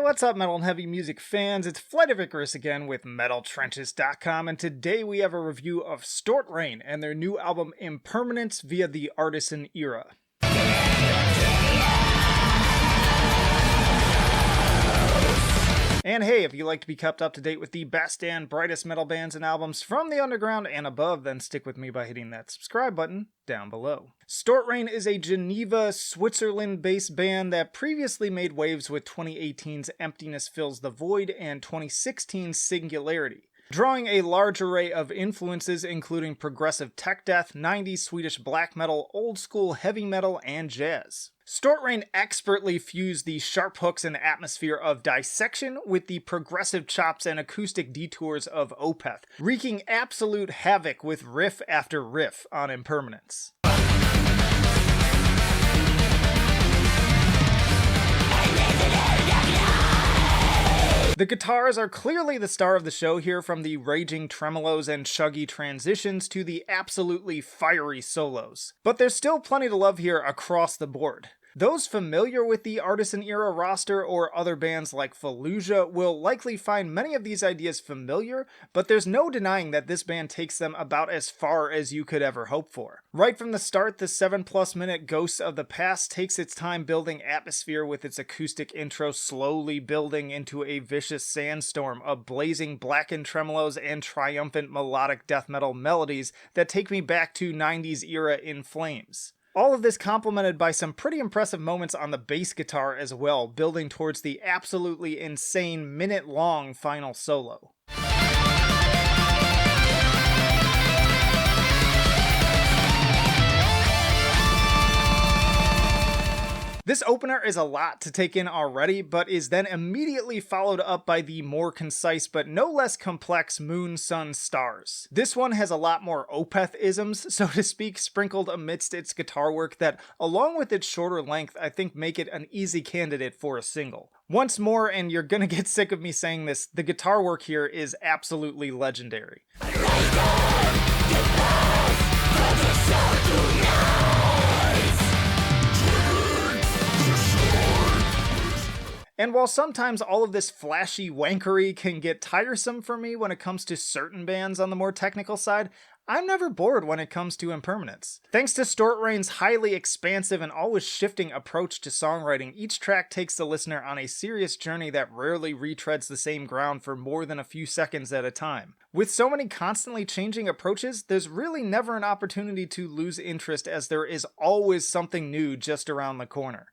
What's up, metal and heavy music fans? It's Flight of Icarus again with MetalTrenches.com, and today we have a review of STORTREGN and their new album Impermanence via the Artisan Era. And hey, if you like to be kept up to date with the best and brightest metal bands and albums from the underground and above, then stick with me by hitting that subscribe button down below. STORTREGN is a Geneva-Switzerland-based band that previously made waves with 2018's Emptiness Fills The Void and 2016's Singularity, drawing a large array of influences including progressive tech death, 90s Swedish black metal, old school heavy metal, and jazz. STORTREGN expertly fused the sharp hooks and atmosphere of Dissection with the progressive chops and acoustic detours of Opeth, wreaking absolute havoc with riff after riff on Impermanence. The guitars are clearly the star of the show here, from the raging tremolos and chuggy transitions to the absolutely fiery solos. But there's still plenty to love here across the board. Those familiar with the Artisan Era roster or other bands like Fallujah will likely find many of these ideas familiar, but there's no denying that this band takes them about as far as you could ever hope for. Right from the start, the 7+ minute Ghosts of the Past takes its time building atmosphere, with its acoustic intro slowly building into a vicious sandstorm of blazing blackened tremolos and triumphant melodic death metal melodies that take me back to 90s era In Flames. All of this complemented by some pretty impressive moments on the bass guitar as well, building towards the absolutely insane minute-long final solo. This opener is a lot to take in already, but is then immediately followed up by the more concise but no less complex Moon, Sun, Stars. This one has a lot more Opeth-isms, so to speak, sprinkled amidst its guitar work that, along with its shorter length, I think make it an easy candidate for a single. Once more, and you're gonna get sick of me saying this, the guitar work here is absolutely legendary. And while sometimes all of this flashy wankery can get tiresome for me when it comes to certain bands on the more technical side, I'm never bored when it comes to Impermanence. Thanks to STORTREGN's highly expansive and always shifting approach to songwriting, each track takes the listener on a serious journey that rarely retreads the same ground for more than a few seconds at a time. With so many constantly changing approaches, there's really never an opportunity to lose interest, as there is always something new just around the corner.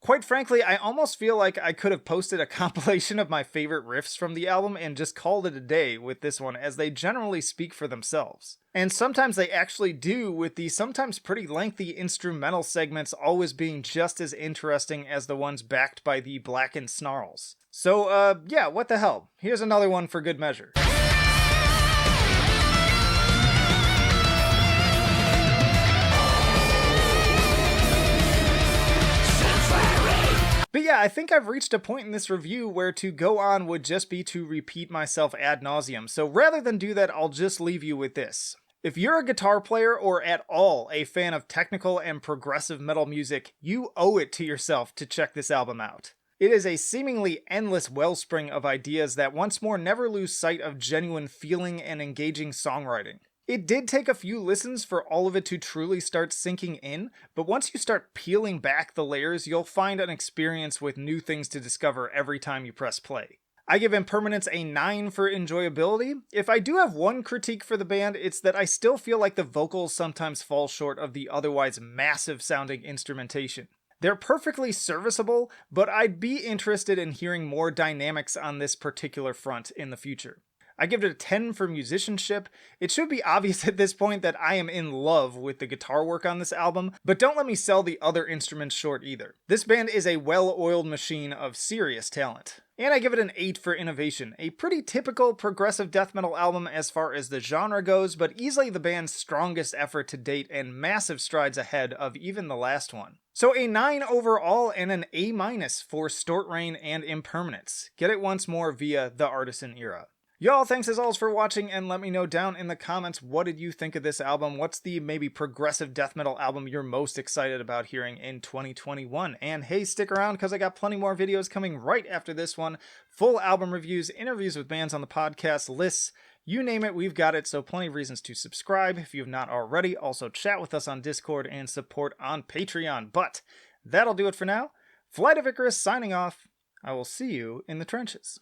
Quite frankly, I almost feel like I could have posted a compilation of my favorite riffs from the album and just called it a day with this one, as they generally speak for themselves. And sometimes they actually do, with the sometimes pretty lengthy instrumental segments always being just as interesting as the ones backed by the blackened snarls. So, yeah, what the hell? Here's another one for good measure. But yeah, I think I've reached a point in this review where to go on would just be to repeat myself ad nauseum, so rather than do that, I'll just leave you with this. If you're a guitar player or at all a fan of technical and progressive metal music, you owe it to yourself to check this album out. It is a seemingly endless wellspring of ideas that once more never lose sight of genuine feeling and engaging songwriting. It did take a few listens for all of it to truly start sinking in, but once you start peeling back the layers, you'll find an experience with new things to discover every time you press play. I give Impermanence a 9 for enjoyability. If I do have one critique for the band, it's that I still feel like the vocals sometimes fall short of the otherwise massive sounding instrumentation. They're perfectly serviceable, but I'd be interested in hearing more dynamics on this particular front in the future. I give it a 10 for musicianship. It should be obvious at this point that I am in love with the guitar work on this album, but don't let me sell the other instruments short either. This band is a well-oiled machine of serious talent. And I give it an 8 for innovation. A pretty typical progressive death metal album as far as the genre goes, but easily the band's strongest effort to date and massive strides ahead of even the last one. So a 9 overall and an A- for STORTREGN and Impermanence. Get it once more via the Artisan Era. Y'all, thanks as always for watching, and let me know down in the comments, what did you think of this album? What's the maybe progressive death metal album you're most excited about hearing in 2021? And hey, stick around because I got plenty more videos coming right after this one. Full album reviews, interviews with bands on the podcast, lists, you name it, we've got it. So plenty of reasons to subscribe if you have not already. Also chat with us on Discord and support on Patreon. But that'll do it for now. Flight of Icarus signing off. I will see you in the trenches.